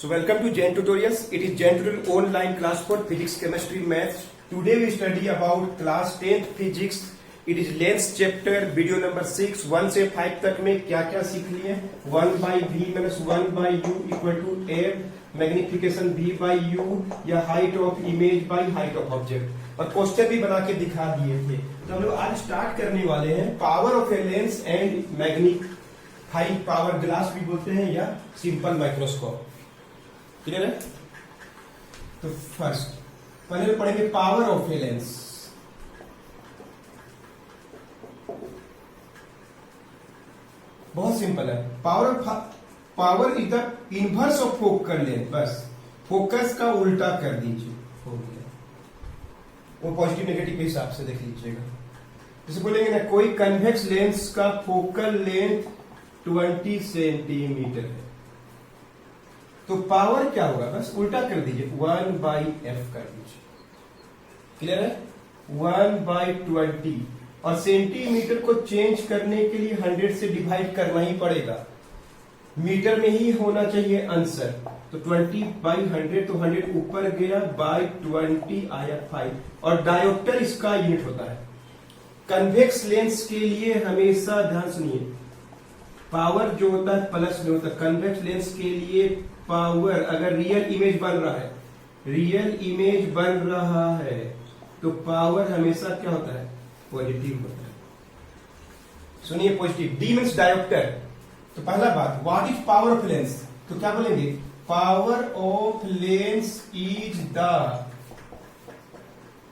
So welcome to Jain Tutorials. It is Jain Tutorial online class for physics, chemistry, maths. Today we study about class 10th physics. It is length chapter, video number 6, 1 से 5 तक में क्या क्या सीख लिए 1 by v minus 1 by u equal to f magnification v by u या height of image by height of object और question भी बना के दिखा दिए थे। तो हम लोग आज स्टार्ट करने वाले हैं power of a lens and magnifying power glass भी बोलते हैं या सिंपल माइक्रोस्कोप। क्लियर है? तो फर्स्ट पहले पढ़ेंगे पावर ऑफ ए लेंस। बहुत सिंपल है। Power is the inverse of focal length. बस फोकस का उल्टा कर दीजिए, हो गया। वो पॉजिटिव नेगेटिव के हिसाब से देख लीजिएगा। जैसे बोलेंगे ना कोई कन्वेक्स लेंस का फोकल लेंथ 20 सेंटीमीटर है, तो पावर क्या होगा? बस उल्टा कर दीजिए, 1/f कर दीजिए। क्लियर है? 1/20 और सेंटीमीटर को चेंज करने के लिए 100 से डिवाइड करना ही पड़ेगा। मीटर में ही होना चाहिए आंसर। तो 20/100 तो 100 ऊपर गया, बाई 20 आया 5 और डायोप्टर इसका यूनिट होता है। कन्वेक्स लेंस के लिए हमेशा ध्यान सुनिए, पावर जो होता है प्लस में होता है। कन्वेक्स लेंस के लिए पावर अगर रियल इमेज बन रहा है तो पावर हमेशा क्या होता है? पॉजिटिव होता है। सुनिए पॉजिटिव। D means dioptre. तो पहला बात, what is power of lens? तो क्या बोलेंगे? Power of lens is the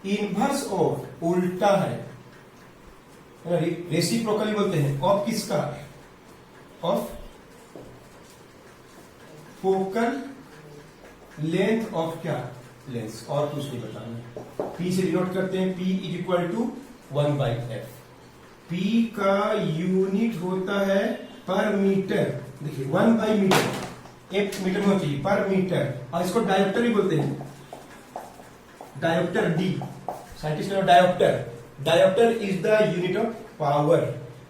inverse of, उल्टा है, रेसिप्रोकली बोलते हैं, ऑफ किसका? ऑफ फोकल लेंथ ऑफ क्या? लेंस। और कुछ नहीं बताना। पी से डिनोट करते हैं, P is equal to 1/f। P का यूनिट होता है पर मीटर। देखिए 1/मीटर, 1 मीटर में होती है पर मीटर। और इसको डायोप्टर ही बोलते हैं, डायोप्टर। डी साइंटिस्ट ने dioptre. Dioptre is the unit of power.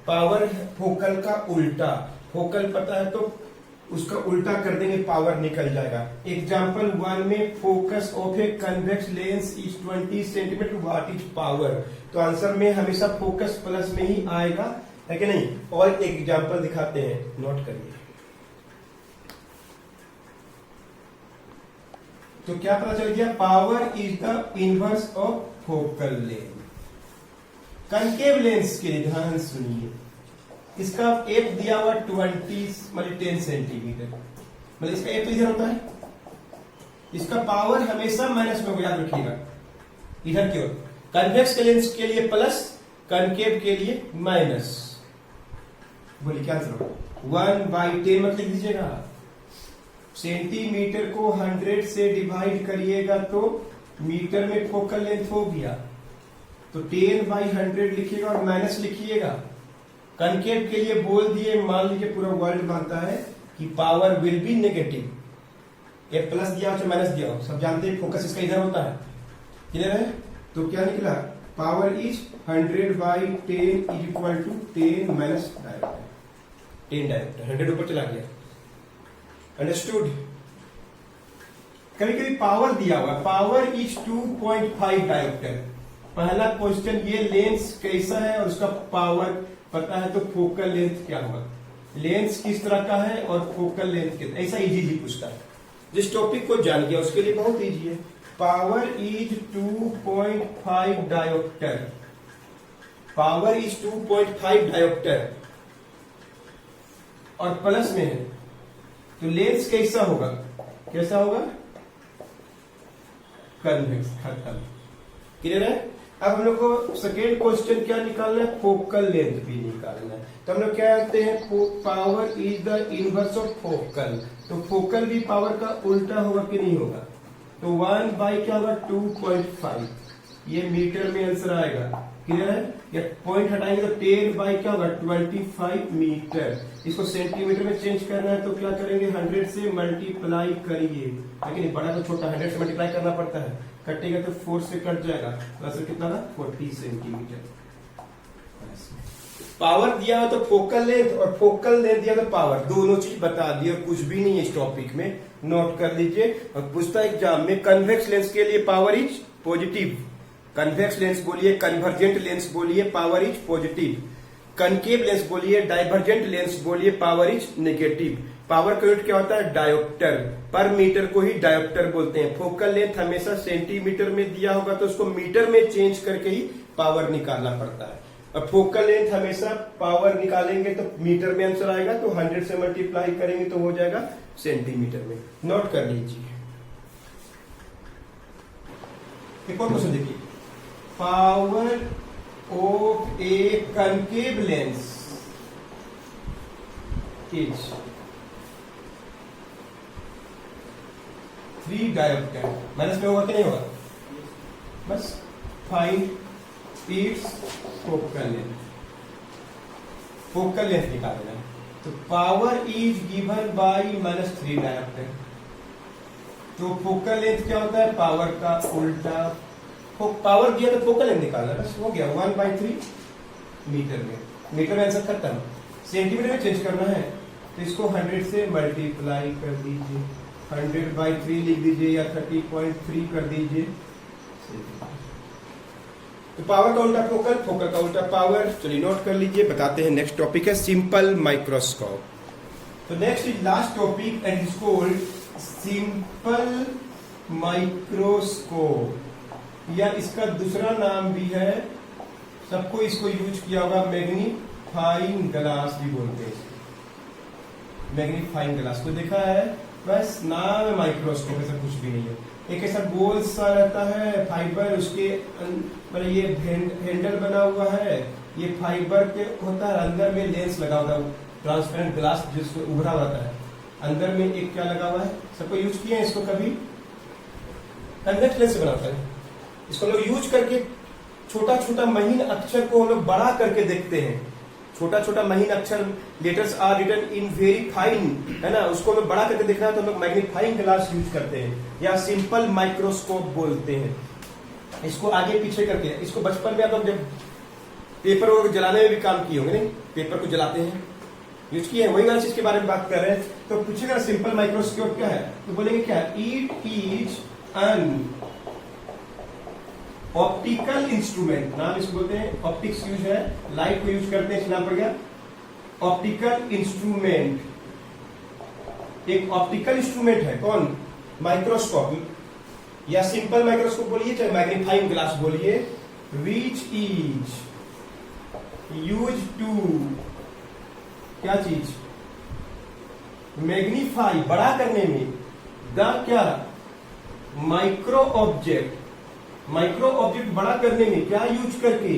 Power focal का उल्टा। फोकल पता है तो उसका उल्टा कर देंगे, पावर निकल जाएगा। एग्जाम्पल 1 में focus of a convex lens is 20 centimetre, what is power? तो आंसर में हमेशा फोकस प्लस में ही आएगा, है कि नहीं? और एक एग्जाम्पल दिखाते हैं, नोट करिए। तो क्या पता चल गया? Power is the inverse of focal length. Concave lens के लिए ध्यान सुनिए, इसका एफ दिया हुआ 10 सेंटीमीटर, मतलब इसका एफ इधर होता है, इसका पावर हमेशा माइनस में, याद रखिएगा इधर की ओर। कन्वेक्स के लेंस के लिए प्लस, कनकेव के लिए माइनस। बोलिए क्या आंसर होगा? 1/10 मत लिख दीजिएगा। सेंटीमीटर को 100 से डिवाइड करिएगा तो मीटर में फोकल लेंथ हो गया, तो 10/100 लिखिएगा और माइनस लिखिएगा। कनकेव के लिए बोल दिए, मान लीजिए पूरा वर्ल्ड मानता है कि पावर विल बी नेगेटिव। ये प्लस दिया हो चाहे माइनस दिया हो, सब जानते हैं फोकस इसका इधर होता है। क्लियर है? तो क्या निकला? Power is 100/10 is equal to 10 minus dioptre. 10 dioptre, 100 ऊपर चला गया। अंडरस्टूड? कभी कभी पावर दिया हुआ, पावर इज 2.5 डायोप्टर। पहला क्वेश्चन, ये लेंस कैसा है और उसका पावर पता है तो फोकल लेंथ क्या होगा? लेंस किस तरह का है और फोकल लेंथ कितना? ऐसा इजी पूछता है। जिस टॉपिक को जान गया उसके लिए बहुत इजी है। Power is 2.5 dioptre. Power is 2.5 dioptre और प्लस में है, तो लेंस कैसा होगा? कैसा होगा? कन्वेक्स। खत्म। क्लियर है? अब हम लोग को सेकेंड क्वेश्चन क्या निकालना है? फोकल लेंथ भी निकालना है। तो हम लोग क्या कहते हैं? Power is the inverse of focal. तो फोकल भी पावर का उल्टा होगा कि नहीं होगा? तो 1 क्या होगा? 2.5। ये मीटर में आंसर आएगा। क्लियर है? या पॉइंट हटाएंगे तो 10 क्या होगा? 25 मीटर। इसको सेंटीमीटर में चेंज करना है तो क्या करेंगे? 100 से मल्टीप्लाई करिए, लेकिन बड़ा तो छोटा 100 से मल्टीप्लाई करना पड़ता है। कटेगा तो 4 से कट जाएगा, तो आंसर कितना था? 40 सेंटीमीटर। पावर दिया हो तो फोकल लेंथ और फोकल लेंथ दिया तो पावर, दोनों चीज बता दी और कुछ भी नहीं है इस टॉपिक में, नोट कर लीजिए। और पूछता है एग्जाम में कन्वेक्स लेंस के लिए power is positive, convex lens बोलिए, कन्वर्जेंट लेंस बोलिए, power is positive, concave lens बोलिए, डाइवर्जेंट लेंस बोलिए, पावर इज नेगेटिव। पावर का यूनिट क्या होता है? डायोप्टर, पर मीटर को ही डायोप्टर बोलते हैं। फोकल लेंथ हमेशा सेंटीमीटर में दिया होगा तो उसको मीटर में चेंज करके ही पावर निकालना पड़ता है। अब फोकल लेंथ हमेशा पावर निकालेंगे तो मीटर में आंसर आएगा, तो 100 से मल्टीप्लाई करेंगे तो हो जाएगा सेंटीमीटर में। नोट कर लीजिए। एक और क्वेश्चन देखिए, power of A concave lens is 3 dioptre. Minus में होगा कि नहीं होगा? बस find its focal length, focal length निकालना है। तो power is given by -3 dioptre. तो फोकल लेंथ क्या होता है? पावर का उल्टा। पावर दिया तो फोकल लेंथ निकालना, बस हो गया। 1/3 मीटर में, मीटर में आंसर खत्म। सेंटीमीटर में चेंज करना है तो इसको 100 से मल्टीप्लाई कर दीजिए, 100/3 लिख दीजिए या 30.3 कर दीजिए। तो पावर का उल्टा फोकल, फोकल का उल्टा पावर। चलिए नोट कर लीजिए, बताते हैं। नेक्स्ट टॉपिक है सिंपल माइक्रोस्कोप। तो next is last topic and is called simple microscope, या इसका दूसरा नाम भी है, सबको इसको यूज किया होगा, मैग्नीफाइंग ग्लास भी बोलते हैं। मैग्नीफाइंग ग्लास को देखा है, बस नाम है माइक्रोस्कोप, ऐसा कुछ भी नहीं है। एक ऐसा गोल सा रहता है फाइबर, उसके मतलब ये हैंडल बना हुआ है, ये फाइबर के होता है, अंदर में लेंस लगा होता है, ट्रांसपेरेंट ग्लास जिसको उभरा होता है, अंदर में एक क्या लगा हुआ है, सबको यूज किया है इसको कभी? कन्वेक्स लेंस से बना होता है। इसको लोग यूज करके छोटा छोटा महीन अक्षर को हम लोग बड़ा करके देखते हैं। छोटा छोटा महीन अक्षर, letters are written in very fine, है ना, उसको हमें बड़ा करके देखना है तो हम लोग मैग्नीफाइंग ग्लास यूज करते हैं, या सिंपल माइक्रोस्कोप बोलते हैं। इसको आगे पीछे करके, इसको बचपन में आप लोग जब पेपर वगैरह जलाने में भी काम किए होंगे, नहीं? पेपर को जलाते हैं, यूज किए हैं, वही वाली चीज के बारे में बात कर रहे हैं। तो पूछेगा सिंपल माइक्रोस्कोप क्या है, तो बोलेंगे क्या? It is an optical instrument. नाम इसको बोलते हैं, ऑप्टिक्स यूज है, लाइट को यूज करते हैं, इसलिए नाम पड़ गया ऑप्टिकल इंस्ट्रूमेंट। एक ऑप्टिकल इंस्ट्रूमेंट है, कौन? माइक्रोस्कोप, या सिंपल माइक्रोस्कोप बोलिए चाहे मैग्नीफाइंग ग्लास बोलिए, विच इज यूज टू, क्या चीज? मैग्नीफाई, बड़ा करने में, द क्या? Micro object. माइक्रो ऑब्जेक्ट बड़ा करने में क्या यूज करके?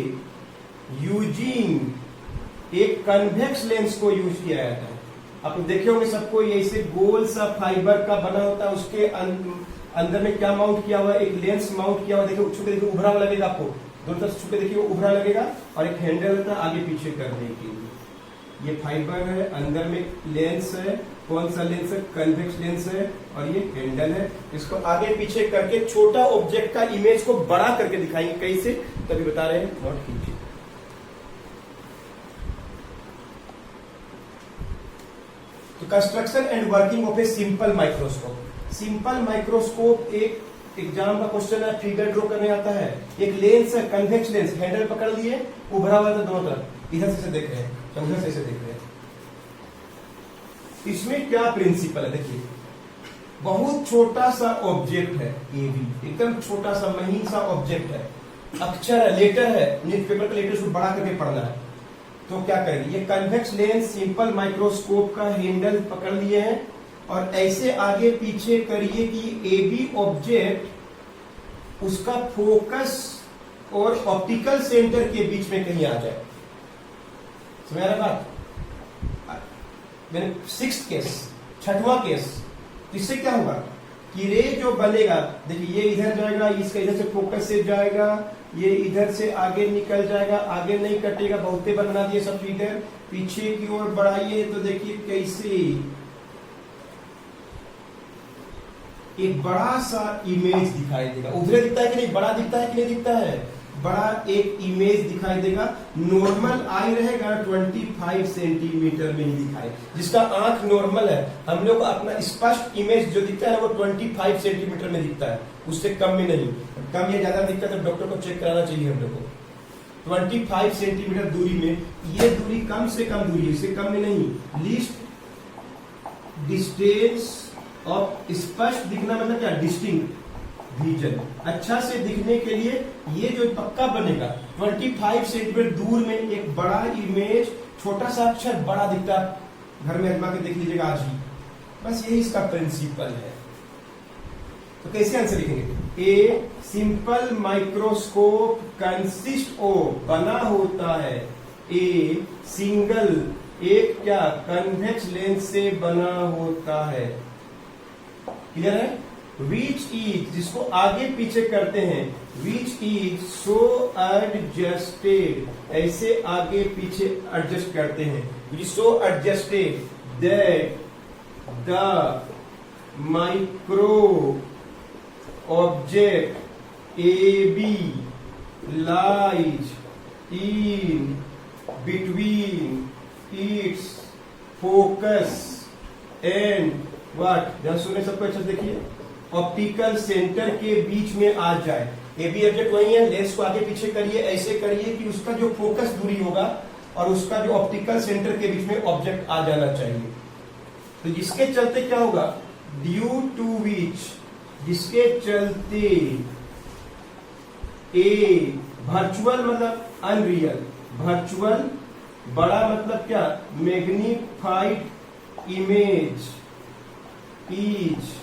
यूजिंग एक कन्वेक्स लेंस को यूज किया जाता है। आप देखे होंगे सबको, ये ऐसे गोल सा फाइबर का बना होता है, उसके अंदर में क्या माउंट किया हुआ है? एक लेंस माउंट किया हुआ। देखिए छुपे, देखिए उभरा हुआ लगेगा आपको, दोनों तरफ छुपे देखिए उभरा लगेगा, और एक हैंडल होता है आगे पीछे करने के लिए। ये फाइबर है, अंदर में लेंस है, कौन सा लेंस है? कन्वेक्स लेंस है, और ये हैंडल है। इसको आगे पीछे करके छोटा ऑब्जेक्ट का इमेज को बड़ा करके दिखाएंगे, कैसे तभी बता रहे हैं, नोट कीजिए। तो construction and working of a simple microscope. Simple microscope एक एग्जाम का क्वेश्चन है, फिगर ड्रॉ करने आता है। एक लेंस है, कन्वेक्स लेंस, हैंडल पकड़ लिए, उभरा हुआ था दोनों तरफ, इधर से देख रहे हैं, उधर से देख रहे हैं। इसमें क्या प्रिंसिपल है? देखिए, बहुत छोटा सा ऑब्जेक्ट है, ये भी एकदम छोटा सा महीन सा ऑब्जेक्ट है, अक्षर है, लेटर है, न्यूज़पेपर के लेटर को बड़ा करके पढ़ना है, तो क्या करेंगे? ये कन्वेक्स लेंस सिंपल माइक्रोस्कोप का हैंडल पकड़ लिए हैं, और ऐसे आगे पीछे करिए कि ए बी ऑब्जेक्ट उसका फोकस और ऑप्टिकल सेंटर के बीच में कहीं आ जाए। समझ रहा बात? मैंने 6th केस, 6वां केस, इससे क्या होगा कि रे जो बनेगा, देखिए ये इधर जाएगा, इसका इधर से फोकस से जाएगा, ये इधर से आगे निकल जाएगा, आगे नहीं कटेगा, बहुते बना दिए सब फिगर, पीछे की ओर बढ़ाइए तो देखिए कैसे एक बड़ा सा इमेज दिखाई देगा। उधर दिखता है कि नहीं? बड़ा दिखता है कि नहीं दिखता है? बड़ा एक इमेज दिखाई देगा। नॉर्मल आई रहेगा 25 सेंटीमीटर में ही दिखाई, जिसका आंख नॉर्मल है, हम लोग को अपना स्पष्ट इमेज जो दिखता है वो 25 सेंटीमीटर में दिखता है, उससे कम में नहीं। कम या ज्यादा दिखता है तो डॉक्टर को चेक कराना चाहिए हम लोग को। 25 सेंटीमीटर दूरी में, ये दूरी कम से कम दूरी है, इससे कम में नहीं। लीस्ट डिस्टेंस ऑफ, स्पष्ट दिखना मतलब क्या, डिस्टिंक्ट विजन, अच्छा से दिखने के लिए ये जो पक्का बनेगा 25 सेंटीमीटर दूर में एक बड़ा इमेज, छोटा सा अक्षर बड़ा दिखता है। घर में आजमा के देख लीजिएगा आज ही, बस यही इसका प्रिंसिपल है। तो कैसे आंसर लिखेंगे? A simple microscope consist of, बना होता है, ए सिंगल, एक क्या, कन्वेक्स लेंस से बना होता है। क्लियर है? विच इज, जिसको आगे पीछे करते हैं, विच इज सो एडजस्टेड, ऐसे आगे पीछे एडजस्ट करते हैं, which so adjusted that the micro object A B lies in between its focus and what, जहां सुने सबको अच्छा देखिए, ऑप्टिकल सेंटर के बीच में आ जाए। ए बी ऑब्जेक्ट वही है, लेंस को आगे पीछे करिए, ऐसे करिए कि उसका जो फोकस दूरी होगा और उसका जो ऑप्टिकल सेंटर के बीच में ऑब्जेक्ट आ जाना चाहिए। तो जिसके चलते क्या होगा, ड्यू टू विच, जिसके चलते ए वर्चुअल मतलब अनरियल, वर्चुअल बड़ा मतलब क्या, magnified image is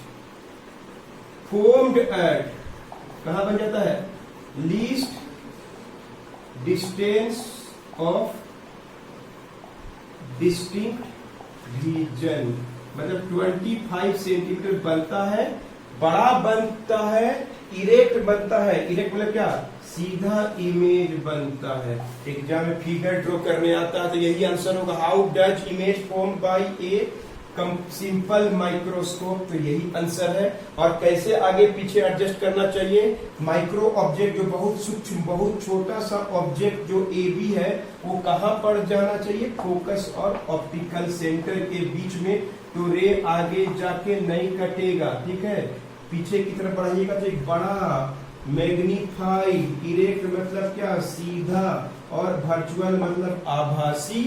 formed at, कहां बन जाता है, least distance of distinct region, मतलब 25 सेंटीमीटर बनता है, बड़ा बनता है, इरेक्ट बनता है। इरेक्ट मतलब क्या, सीधा इमेज बनता है। एग्जाम में फिगर ड्रॉ करने आता है तो यही आंसर होगा, how does image form by a simple microscope, तो यही आंसर है। और कैसे आगे पीछे एडजस्ट करना चाहिए, माइक्रो ऑब्जेक्ट जो बहुत सूक्ष्म, बहुत छोटा सा ऑब्जेक्ट जो ए बी है, वो कहां पर जाना चाहिए, फोकस और ऑप्टिकल सेंटर के बीच में, तो रे आगे जाके नहीं कटेगा। ठीक है, पीछे की तरफ बढ़ाइएगा तो एक बड़ा मैग्नीफाइड, इरेक्ट मतलब क्या, सीधा, और वर्चुअल मतलब आभासी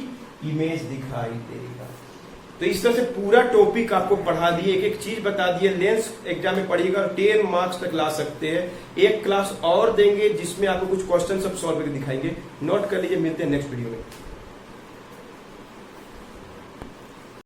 इमेज दिखाई देगा। तो इस तरह से पूरा टॉपिक आपको पढ़ा दिए, एक एक चीज बता दिए। लेंस एग्जाम में पढ़िएगा 10 मार्क्स तक ला सकते हैं। एक क्लास और देंगे जिसमें आपको कुछ क्वेश्चन सब सॉल्व करके दिखाएंगे। नोट कर लीजिए, मिलते हैं नेक्स्ट वीडियो में।